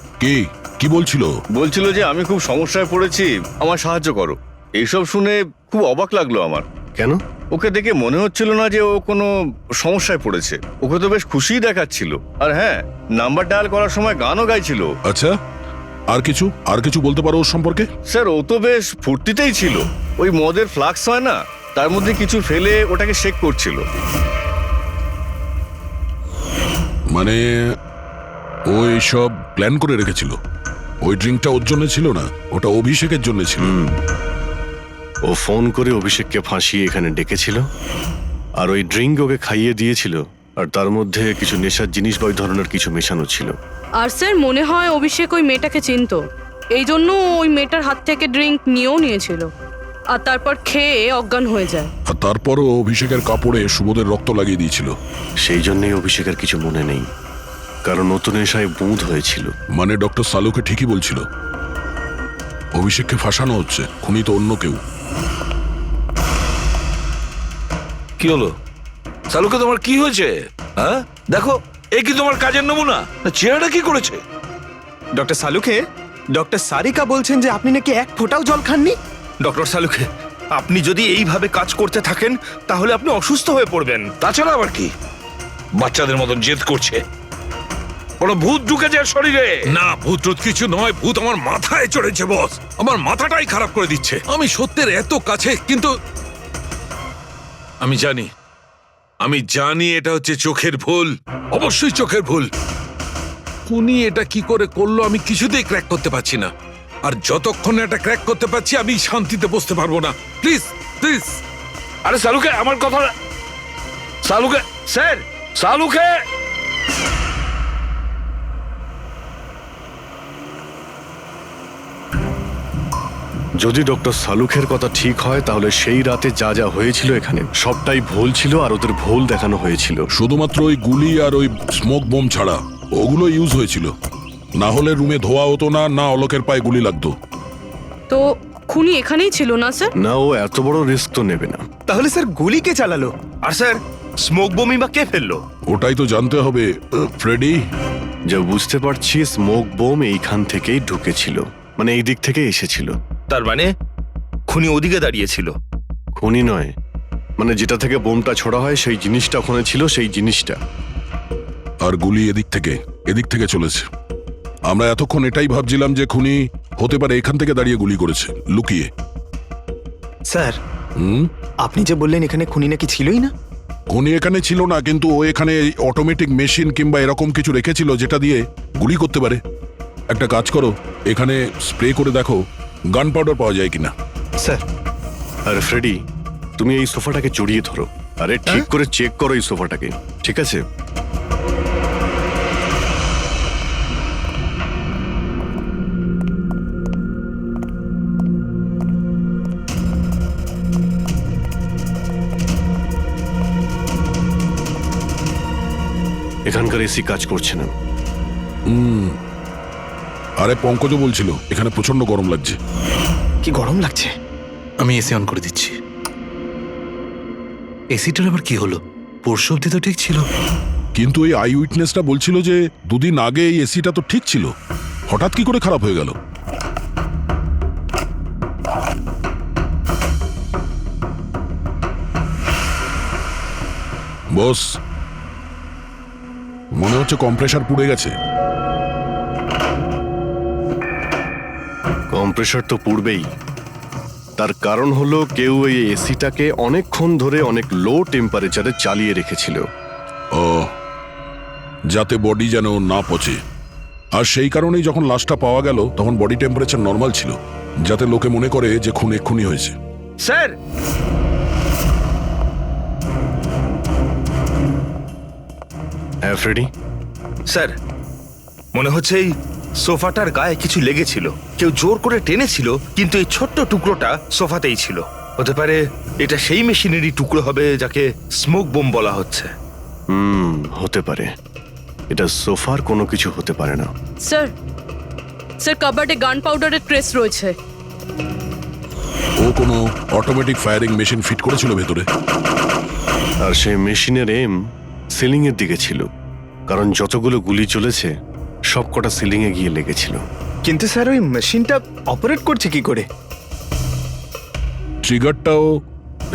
কি বলছিল? বলছিল যে আমি খুব সমস্যায় পড়েছি, আমার সাহায্য করো। এইসব শুনে খুব অবাক লাগলো আমার। কেন? ওকে দেখে মনে হচ্ছিল না যে ও কোনো সমস্যায় পড়েছে, ওকে তো বেশ খুশিই দেখাচ্ছিল। আর হ্যাঁ, নাম্বার ডায়াল করার সময় গানও গাইছিল। আচ্ছা, আর কিছু বলতে পারো ওর সম্পর্কে? স্যার ও তো বেশ ফুর্তিতেই ছিল, ওই মদের ফ্লাক্স হয় না, তার মধ্যে কিছু ফেলে ওটাকে শেক করছিল। মানে ও এইসব প্ল্যান করে রেখেছিল? ওই ড্রিঙ্কটা ওর জন্য ছিল না, ওটা অভিষেকের জন্য ছিল। ও ফোন করে অভিষেককে ফাঁসিয়ে এখানে ডেকেছিল, আর ওই ড্রিঙ্ক ওকে খাইয়ে দিয়েছিল, আর তার মধ্যে কিছু নেশার জিনিস বা ওই ধরনের কিছু মেশানো ছিল। আর স্যার মনে হয় অভিষেক ওই মেয়েটাকে চিনতো, এই জন্য ওই মেয়েটার হাত থেকে ড্রিঙ্ক নিয়েও নিয়েছিল, আর তারপর খেয়ে অজ্ঞান হয়ে যায়। আর তারপরও অভিষেকের কাপড়ে সুবোধের রক্ত লাগিয়ে দিয়েছিল। সেই জন্যই অভিষেকের কিছু মনে নেই, কারণ নতুন নেশায় বুঁদ হয়েছিল। মানে ডক্টর সালুকে ঠিকই বলছিল, অভিষেককে ফাঁসানো হচ্ছে, খুনি তো অন্য কেউ। কি হলো সালুকে, তোমার কি হয়েছে? হ্যাঁ দেখো, এ কি তোমার কাজের নমুনা? চেহারাটা কি করেছে? ডক্টর সালুকে, ডক্টর সারিকা বলছেন যে আপনি নাকি এক ফোঁটাও জল খাননি। ডক্টর সালুকে, আপনি যদি এইভাবে কাজ করতে থাকেন তাহলে আপনি অসুস্থ হয়ে পড়বেন। তাছাড়া আবার কি বাচ্চাদের মতন জেদ করছে? কোনো ভূত ঢুকেছে এর শরীরে? না, ভূত টুত কিছু নয়, ভূত আমার মাথায় চড়েছে বস, আমার মাথাটাই খারাপ করে দিচ্ছে। আমি সত্যের এত কাছে, কিন্তু আমি জানি এটা হচ্ছে চোখের ভুল, অবশ্যই চোখের ভুল। উনি এটা কি করে করলো আমি কিছুতেই ক্র্যাক করতে পারছি না, আর যতক্ষণ এটা ক্র্যাক করতে পারছি আমি শান্তিতে বসতে পারবো না। Please please. আরে সালুকে, আমার কথা, সালুকে স্যার, সালুকে। যদি ডক্টর সালুখের কথা ঠিক হয়, তাহলে সেই রাতে যা যা হয়েছিল এখানে সবটাই ভুল ছিল, আর ওদের ভুল দেখানো হয়েছিল। শুধুমাত্র ওই গুলি আর ওই স্মোক বোম ছাড়া ওগুলো ইউজ হয়েছিল, না হলে রুমে ধোয়া হতো না, না অলোকের পায়ে গুলি লাগতো। তো খুনি এখানেই ছিল না স্যার? না, ও এত বড় রিস্ক তো নেবে না। তাহলে স্যার গুলি কে চালালো? আর স্যার স্মোক বোমই বা কে ফেললো? ওটাই তো জানতে হবে ফ্রেডি। যা বুঝতে পারছি, স্মোক বোম এইখান থেকেই ঢুকেছিল, মানে এই দিক থেকে এসেছিল। তার মানে খুনি ওদিকে দাঁড়িয়েছিল? খুনি নয়, মানে যেটা থেকে বোমটা ছোড়া হয় সেই জিনিসটা ওখানে ছিল, সেই জিনিসটা। আর গুলি এদিক থেকে চলেছে। আমরা এতক্ষণ এটাই ভাবছিলাম যে খুনি হতে পারে এখান থেকে দাঁড়িয়ে গুলি করেছে, লুকিয়ে। স্যার আপনি যে বললেন এখানে খুনি নাকি ছিলই না? খুনি এখানে ছিল না, কিন্তু ও এখানে অটোমেটিক মেশিন কিংবা এরকম কিছু রেখেছিল যেটা দিয়ে গুলি করতে পারে। একটা কাজ করো, এখানে স্প্রে করে দেখো গান পাউডার পাওয়া যায় কিনা। স্যার। আর ফ্রেডি, তুমি এই সোফাটাকে জড়িয়ে ধরো, আরে ঠিক করে চেক করো এই সোফাটাকে, ঠিক আছে? এখানকার এসি কাজ করছে না। আরে পঙ্কজও বলছিল এখানে প্রচন্ড গরম লাগছে। কি গরম লাগছে। আমি এসি অন করে দিচ্ছি। এসিটার আবার কি হলো? পরশু অব্দি তো ঠিক ছিল। কিন্তু এই আই উইটনেসটা বলছিল যে দুদিন আগে এই এসিটা তো ঠিক ছিল, হঠাৎ কি করে খারাপ হয়ে গেল? বস, মনে হচ্ছে কম্প্রেসার পুড়ে গেছে। কম্প্রেসার তো পূর্বেই, তার কারণ হলো কেউ এই এসিটাকে অনেকক্ষণ ধরে অনেক লো টেম্পারেচারে চালিয়ে রেখেছিল। ও, যাতে বডি যেন না পচে। আর সেই কারণেই যখন লাশটা পাওয়া গেল তখন বডি টেম্পারেচার নর্মাল ছিল, যাতে লোকে মনে করে যে খুন এক্ষুনি হয়েছে। স্যার, হ্যাঁ ফ্রেডি। স্যার, মনে হচ্ছে এই সোফাটার গায়ে কিছু লেগেছিল, কেউ জোর করে টেনেছিল, কিন্তু এই ছোট্ট টুকরোটা সোফাতেই ছিল। হতে পারে এটা সেই মেশিনেরই টুকরো হবে যাকে স্মোক বোম বলা হচ্ছে। হতে পারে। এটা সোফার কোনো কিছু হতে পারে না। স্যার, স্যার কাবার্ডে গান পাউডারের ট্রেস রয়েছে। ও কোনো অটোমেটিক ফায়ারিং মেশিন ফিট করেছিল ভেতরে। আর সেই মেশিনের এম সিলিং এর দিকে ছিল, কারণ যতগুলো গুলি চলেছে সবকটা সিলিং এ গিয়ে লেগেছিল। কিন্তু স্যার ওই মেশিনটা অপারেট করছে কি করে? ট্রিগারটাও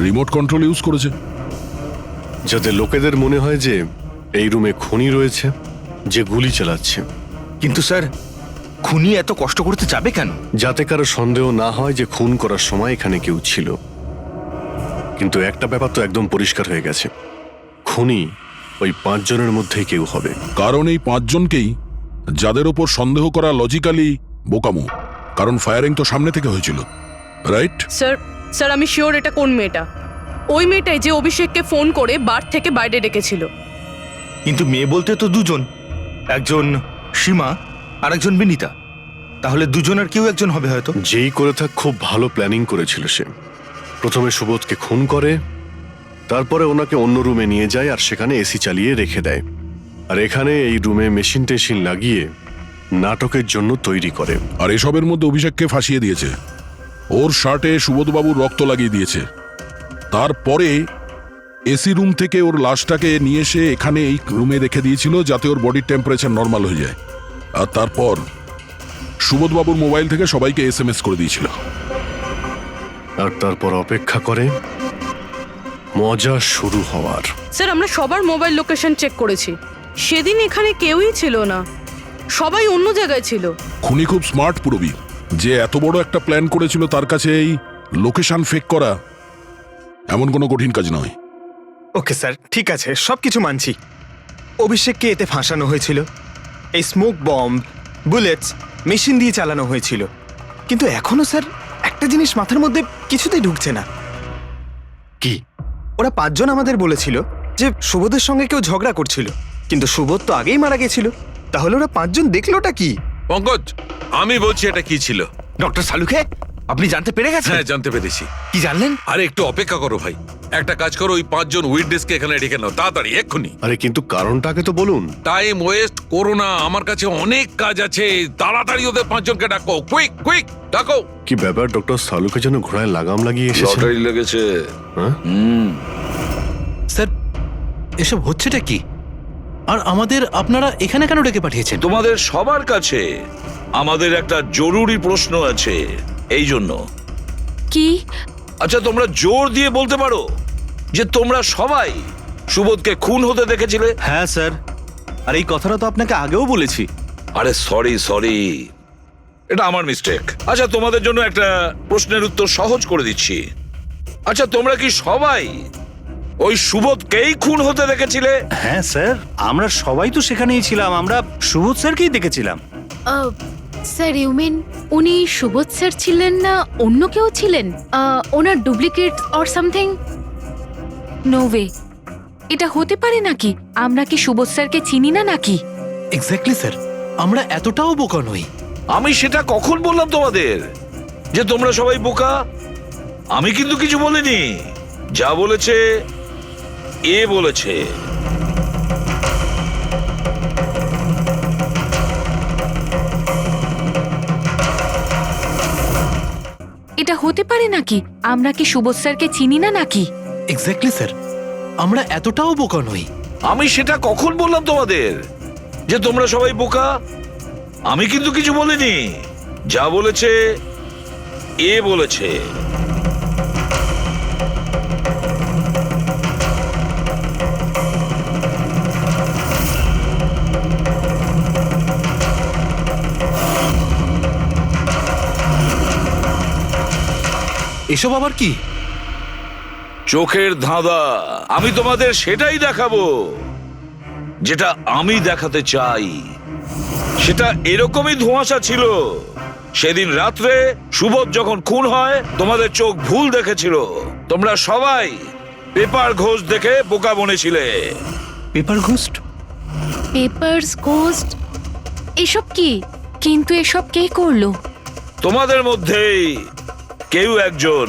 রিমোট কন্ট্রোল ইউজ করেছে, যাতে লোকেদের মনে হয় যে এই রুমে খুনি রয়েছে যে গুলি চালাচ্ছে। কিন্তু স্যার, খুনি এত কষ্ট করতে যাবে কেন? যাতে কারো সন্দেহ না হয় যে খুন করার সময় এখানে কেউ ছিল। কিন্তু একটা ব্যাপার তো একদম পরিষ্কার হয়ে গেছে, খুনি ওই 5 জনের মধ্যেই কেউ হবে। কারণ এই 5 জনকেই যাদের ওপর সন্দেহ করা লজিক্যালি বোকামো, কারণ ফায়ারিং তো সামনে থেকে হয়েছিল, রাইট? স্যার, স্যার আমি শিওর এটা কোন মেয়েটা। ওই মেয়েটাই যে অভিষেককে ফোন করে বার থেকে বাইরে ডেকেছিল। কিন্তু মেয়ে বলতে তো দুজন, একজন সীমা আর একজন বিনীতা। তাহলে দুজনের কেউ একজন হবে হয়তো। যেই করে থাক খুব ভালো প্ল্যানিং করেছিল সে। প্রথমে সুবোধকে খুন করে, তারপরে ওনাকে অন্য রুমে নিয়ে যায় আর সেখানে এসি চালিয়ে রেখে দেয়। আর এখানে এই রুমে মেশিন টেশিন লাগিয়ে নাটকের জন্য তৈরি করে। আর এসবের মধ্যে অভিষেককে ফাঁসিয়ে দিয়েছে, ওর শার্টে সুবোধবাবুর রক্ত লাগিয়ে দিয়েছে। তারপরে এসি রুম থেকে ওর লাশটাকে নিয়ে এসে এখানে এই রুমে রেখে দিয়েছিল যাতে ওর বডির টেম্পারেচার নর্মাল হয়ে যায়। আর তারপর সুবোধবাবুর মোবাইল থেকে সবাইকে SMS করে দিয়েছিল। আর তারপর অপেক্ষা করে মজা শুরু হওয়ার। স্যার আমরা সবার মোবাইল লোকেশন চেক করেছি, সেদিন এখানে কেউই ছিল না, সবাই অন্য জায়গায় ছিল। খুনি খুব স্মার্ট পুরবি, যে এত বড় একটা প্ল্যান করেছিল তার কাছে এই লোকেশন ফেক করা এমন কোনো কঠিন কাজ নয়। ওকে স্যার, ঠিক আছে, সবকিছু মানছি। অভিষেককে এতে ফাঁসানো হয়েছিল, এই স্মোক বম্ব, বুলেটস, মেশিন দিয়ে চালানো হয়েছিল। কিন্তু এখনো স্যার একটা জিনিস মাথার মধ্যে কিছুতেই ঢুকছে না। কি? ওরা 5 জন আমাদের বলেছিল যে সুবোধের সঙ্গে কেউ ঝগড়া করছিল, কিন্তু সুবোধ তো আগেই মারা গেছিল। তাহলে ওরা 5 জন দেখলোটা কি? পঙ্কজ, আমি বলছি এটা কি ছিল। ডক্টর সালুকে, আপনি জানতে পেরে গেছেন? হ্যাঁ, জানতে পেরেছি। কি জানলেন? আরে একটু অপেক্ষা করো ভাই, একটা কাজ করো, ওই 5 জন উইটনেসকে এখানে ডেকে নাও তাড়াতাড়ি, এক্ষুনি। আরে কিন্তু কারণটাকে তো বলুন। টাইম ওয়েস্ট করো না, আমার কাছে অনেক কাজ আছে। তাড়াতাড়ি ওদের 5 জনকে ডাকো, কুইক কুইক ডাকো। কি ব্যাপার, ডক্টর সালুকে যেন ঘোড়ায় লাগাম লাগিয়ে এসেছে। লটারি লেগেছে। হ্যাঁ? স্যার, এসব হচ্ছেটা কি? আর আমাদের আপনারা এখানে কেন ডেকে পাঠিয়েছেন? তোমাদের সবার কাছে আমাদের একটা জরুরি প্রশ্ন আছে, এই জন্য। কি? আচ্ছা, তোমরা জোর দিয়ে বলতে পারো যে তোমরা সবাই সুবোধকে খুন হতে দেখেছিলে? হ্যাঁ স্যার, আর এই কথাটা তো আপনাকে আগেও বলেছি। আরে সরি, এটা আমার মিস্টেক। আচ্ছা, তোমাদের জন্য একটা প্রশ্নের উত্তর সহজ করে দিচ্ছি। আচ্ছা, তোমরা কি সবাই ওই সুবোধকেই খুন হতে দেখেছিলে? হ্যাঁ স্যার, আমরা সবাই তো সেখানেই ছিলাম, আমরা সুবোধ স্যারকেই দেখেছিলাম। স্যার ইউ মিন উনি সুবোধ স্যার ছিলেন না অন্য কেউ ছিলেন? ওনার duplicate or something? No way, এটা হতে পারে নাকি? আমরা কি সুবোধ স্যারকে চিনি না নাকি? এক্স্যাক্টলি স্যার, আমরা এতটাও বোকা নই। আমি সেটা কখন বললাম তোমাদের যে তোমরা সবাই বোকা? আমি কিন্তু কিছু বলিনি, যা বলেছে এ বলেছে। এটা হতে পারে নাকি? আমরা কি সুবোধ স্যারকে চিনি না নাকি? এক্স্যাক্টলি স্যার, আমরা এতটাও বোকা নই। আমি সেটা কখন বললাম তোমাদের যে তোমরা সবাই বোকা? আমি কিন্তু কিছু বলিনি। যা বলেছে এ বলেছে। এসব আবার কি? চোখের ধাঁধা। আমি তোমাদের সেটাই দেখাবো যেটা আমি দেখাতে চাই। সেটা এরকমই ধোঁয়াশা ছিল। সেদিন রাত্রে সুবোধ যখন খুন হয় তোমাদের চোখ ভুল দেখেছিল। তোমরা সবাই পেপার ঘোষ দেখে বোকা বনেছিলে। Pepper ghost? Pepper's ghost? এসব কি? কিন্তু এসব কে করলো? তোমাদের মধ্যেই কেউ একজন।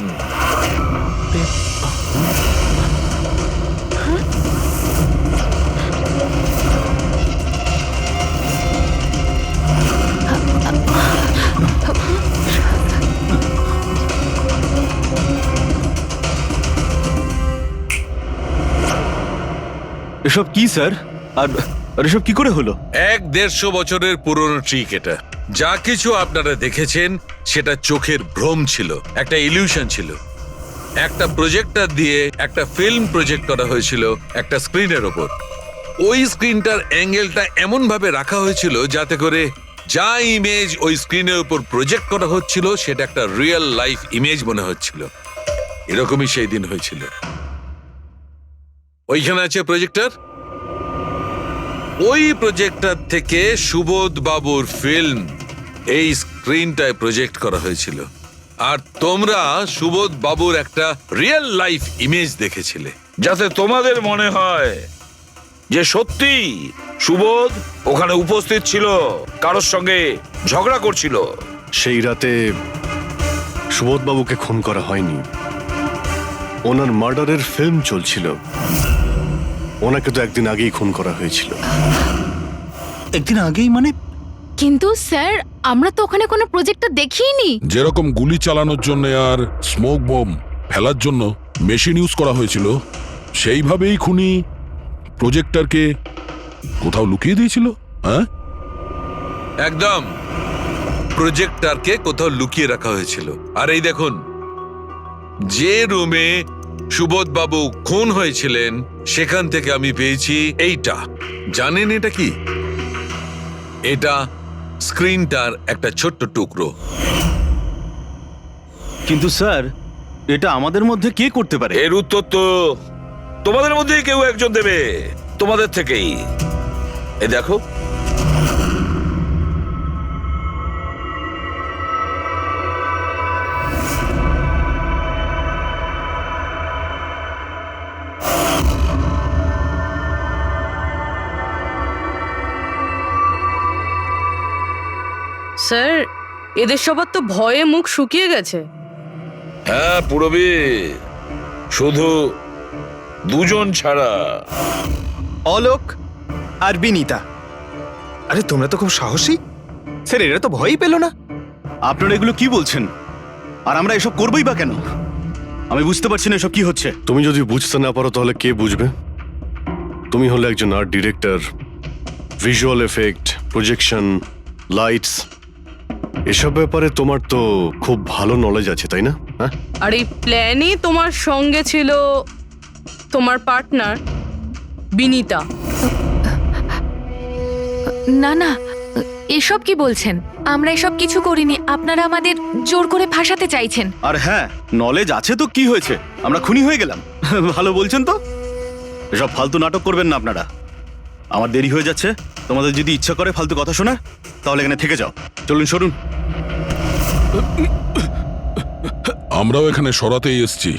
এসব কি স্যার? আর এসব কি করে হলো? 150 বছরের পুরনো ট্রিক এটা। যা কিছু আপনারা দেখেছেন সেটা চোখের ভ্রম ছিল, একটা ইলিউশন ছিল। একটা প্রজেক্টর দিয়ে একটা ফিল্ম প্রজেক্ট করা হয়েছিল একটা স্ক্রিনের ওপর। ওই স্ক্রিনটার অ্যাঙ্গেলটা এমন ভাবে রাখা হয়েছিল যাতে করে যা ইমেজ ওই স্ক্রিনের উপর প্রজেক্ট করা হচ্ছিল সেটা একটা রিয়েল লাইফ ইমেজ মনে হচ্ছিল। এরকমই সেই দিন হয়েছিল। ওইখানে আছে প্রজেক্টর। ওই প্রজেক্টর থেকে সুবোধ বাবুর ফিল্ম এই স্ক্রিনটায় প্রজেক্ট করা হয়েছিল। আর তোমরা সুবোধ বাবুর একটা রিয়েল লাইফ ইমেজ দেখেছিলে। যাতে তোমাদের মনে হয় যে সত্যি সুবোধ ওখানে উপস্থিত ছিল, কারোর সঙ্গে ঝগড়া করছিল। সেই রাতে সুবোধবাবুকে খুন করা হয়নি, ওনার মার্ডারের ফিল্ম চলছিল। ওনাকে তো একদিন আগেই খুন করা হয়েছিল। একদিন আগেই মানে? কিন্তু স্যার আমরা তো ওখানে কোনো প্রজেক্টর দেখিনি। যেরকম গুলি চালানোর জন্য আর স্মোক বম ফেলার জন্য মেশিন ইউজ করা হয়েছিল, সেইভাবেই খুনি প্রজেক্টরকে কোথাও লুকিয়ে দিয়েছিল। হ্যাঁ, একদম। প্রজেক্টরকে কোথাও লুকিয়ে রাখা হয়েছিল। আর এই দেখুন, যে রুমে সুবোধ বাবু খুন হয়েছিলেন সেখান থেকে আমি পেয়েছি এইটা। জানেন এটা কি? এটা স্ক্রিনটার একটা ছোট্ট টুকরো। কিন্তু স্যার এটা আমাদের মধ্যে কে করতে পারে? এর উত্তর তো তোমাদের মধ্যেই কেউ একজন দেবে, তোমাদের থেকেই। এই দেখো, স্যার এদের সবার তো ভয়ে মুখ শুকিয়ে গেছে। হ্যাঁ পুরবীর, শুধু দুজন ছাড়া। অলোক আর বিনীতা। আরে তোমরা তো খুব সাহসী। স্যার এরা তো ভয়ই পেল না। আপনারা এগুলো কি বলছেন? আর আমরা এসব করবোই বা কেন? আমি বুঝতে পারছি না এসব কি হচ্ছে। তুমি যদি বুঝতে না পারো তাহলে কে বুঝবে? তুমি হলে একজন art director. Visual effect, projection, lights, এসব ব্যাপারে তোমার তো খুব ভালো নলেজ আছে, তাই না? হ্যাঁ, আর এই প্ল্যানে তোমার সঙ্গে ছিল তোমার পার্টনার বিনীতা। না না, এসব কি বলছেন? আমরা এসব কিছু করিনি। আপনারা আমাদের জোর করে ফাঁসাতে চাইছেন। আর হ্যাঁ, নলেজ আছে তো কি হয়েছে? আমরা খুনি হয়ে গেলাম। ভালো বলছেন তো। এসব ফালতু নাটক করবেন না আপনারা। আমার দেরি হয়ে যাচ্ছে। তোমাদের যদি ইচ্ছা করে ফালতু কথা শোনার, তাহলে এখানে থেকে যাও। চলুন, সরুন। আমরাও এখানে সরাতেই এসছি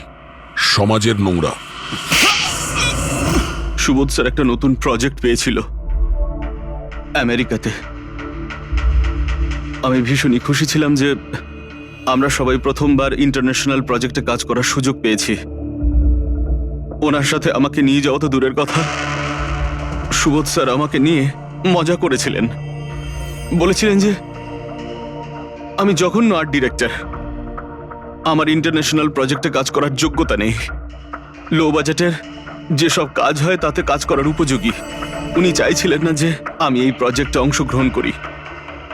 সমাজের নোংরা। সুবোধ স্যার একটা নতুন প্রজেক্ট পেয়েছিল আমেরিকাতে। আমি ভীষণই খুশি ছিলাম যে আমরা সবাই প্রথমবার ইন্টারন্যাশনাল প্রজেক্টে কাজ করার সুযোগ পেয়েছি। ওনার সাথে আমাকে নিয়ে যাওয়া তো দূরের কথা, সুবোধ স্যার আমাকে নিয়ে মজা করেছিলেন। বলেছিলেন যে আমি জঘন্য আর্ট ডিরেক্টর, আমার ইন্টারন্যাশনাল প্রজেক্টে কাজ করার যোগ্যতা নেই। লো বাজেটের যেসব কাজ হয় তাতে কাজ করার উপযোগী। উনি চাইছিলেন না যে আমি এই প্রজেক্টে অংশগ্রহণ করি।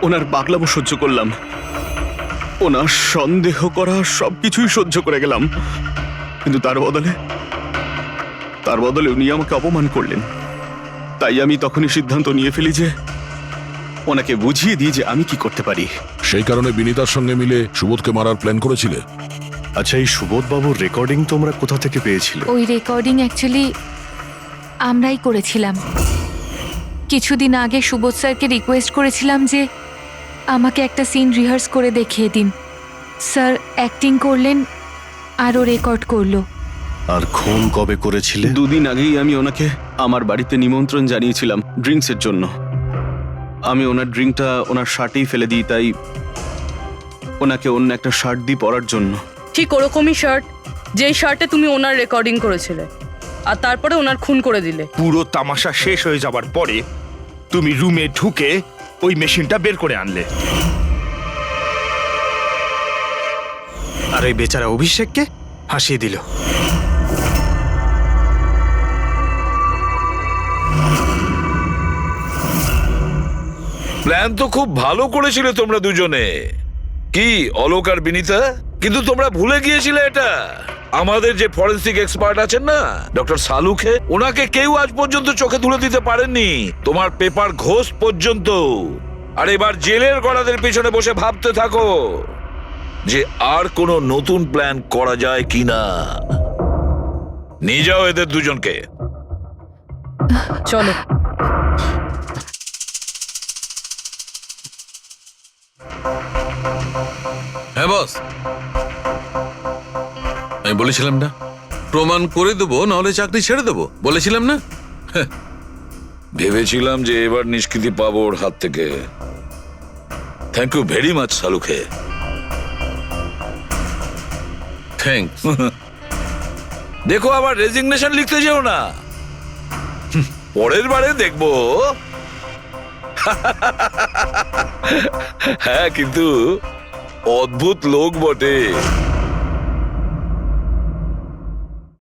ওনার পাগলামো সহ্য করলাম, ওনার সন্দেহ করা সবকিছুই সহ্য করে গেলাম, কিন্তু তার বদলে উনি আমাকে অপমান করলেন। তাই আমি তখনই সিদ্ধান্ত নিয়ে ফেলি যে ওনাকে বুঝিয়ে দিই যে আমি কি করতে পারি। সেই কারণে বিনীতার সঙ্গে মিলে সুবোধকে মারার প্ল্যান করেছিলে? আচ্ছা, এই সুবোধ বাবুর রেকর্ডিং তোমরা কোথা থেকে পেয়েছিলে? ওই রেকর্ডিং অ্যাকচুয়ালি আমরাই করেছিলাম। কিছুদিন আগে সুবোধ স্যারকে রিকোয়েস্ট করেছিলাম যে আমাকে একটা সিন রিহার্স করে দেখিয়ে দিন। স্যার অ্যাক্টিং করলেন আর ও রেকর্ড করলো। আর খুন কবে করেছিলে? 2 দিন আগেই আমি ওনাকে আমার বাড়িতে নিমন্ত্রণ জানিয়েছিলাম ড্রিঙ্কসের জন্য। আমি ওনার ড্রিঙ্কটা ওনার শার্টেই ফেলে দিই, তাই ওনাকে অন্য একটা শার্ট দিই পরার জন্য। ঠিক ওরকমই শার্ট যেই শার্টে তুমি ওনার রেকর্ডিং করেছিলে, আর তারপরে ওনার খুন করে দিলে। পুরো তামাশা শেষ হয়ে যাবার পরে তুমি রুমে ঢুকে ওই মেশিনটা বের করে আনলে। আর ওই বেচারা অভিষেককে হাসিয়ে দিল। প্ল্যান তো খুব ভালো করেছিলে তোমরা দুজনে, কি অলোক আর বিনীতা, কিন্তু তোমরা ভুলে গিয়েছিলে এটা। আমাদের যে ফরেন্সিক এক্সপার্ট আছেন না, ডক্টর সালুখে, ওনাকে কেউ আজ পর্যন্ত চোখে তুলে দিতে পারেননি, তোমার পেপার ঘোষ পর্যন্ত। আর এবার জেলের গড়াদের পিছনে বসে ভাবতে থাকো যে আর কোনো নতুন প্ল্যান করা যায় কিনা। নিয়ে যাও এদের দুজনকে। চলো। হ্যাঁ বস, আমি বলেছিলাম না প্রমাণ করে দেবো, নাহলে চাকরি ছেড়ে দেবো, বলেছিলাম না? ভেবেছিলাম যে এবার নিষ্কৃতি পাবো ওর হাত থেকে। Thank you very much Salukhe. Thanks. দেখো আবার রেজিগনেশন লিখতে যেও না, পরের বারে দেখবো। হ্যাঁ, কিন্তু অদ্ভুত লোক বটে।